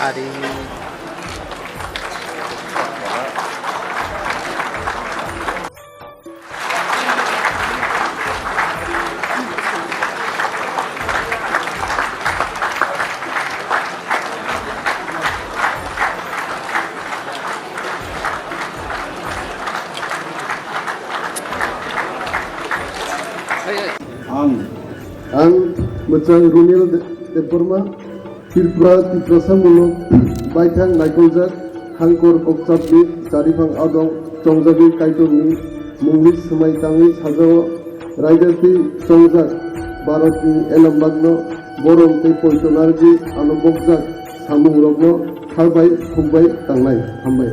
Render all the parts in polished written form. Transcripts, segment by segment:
Ari Ang Machang Runil Deporma Tiprasa Mulok Baithang Naikolzak Hangkor Kokchapni Charifang Adong Chongjabi Kaitoni Munglis Swmai Tangi Sajao Raidati Chongjak Bharatni Elambagno Borom Yaphar Kha Anobokjak Samung Rokno Khalbai Khumbai Tangnai Hambai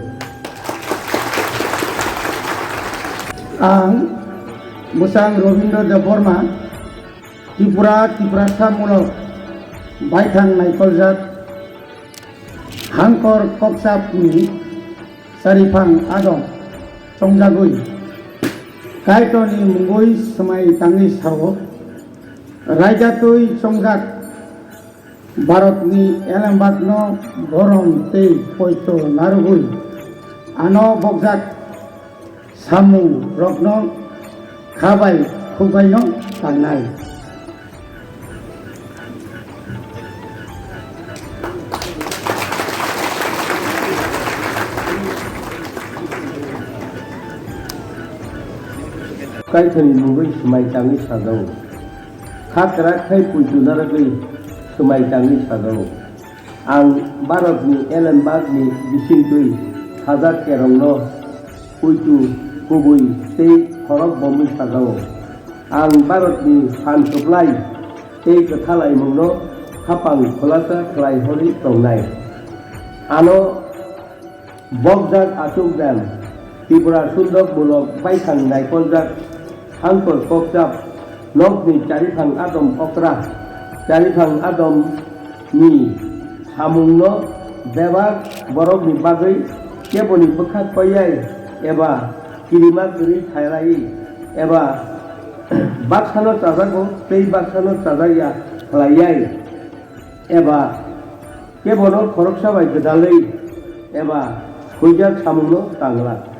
Ang Musang Rohingya Deporma Tiprasa Mulok Baithang Naikolzak Hangkor Kokchapni Charifang Adong Chongjagui Kaitoni Munglis Swmai Tangi Sajao Raidati Chongjak Bharatni Elambagno Borom Yaphar Kha Anobokjak Samung Rokno Khalbai Khumbai Tangnai Kaitoni Munglis Swmai Tangi Sajao Khatra Khai Puitunaragui Swmai Tangi Sajao Ang Bharatni Elambagni Bisintui Hazar Kerongno Puitu Kubui Tei Khorok Bomi Sajao Ang Bharatni Phan Suplai Tei Kathalai Mungno Khapang Khulasa Khlai Hori Tongnai Ano Bokjak Achuk Dam Tripura Sundok Mulok Baithang Naikolzak Hangkor Kokchap Nokni Charifang Adom Okra Charifang Adom Ni Samungno Debak Borokni Bagai Keboni Bekhat Koyai Eba Kirima Kiri Thairai Eba Baksano Chazago Tei Baksano Chazaya Khlayai Eba Kebono Khorok Sabai Gedalai Eba Kujak Samungno Tangla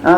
Ang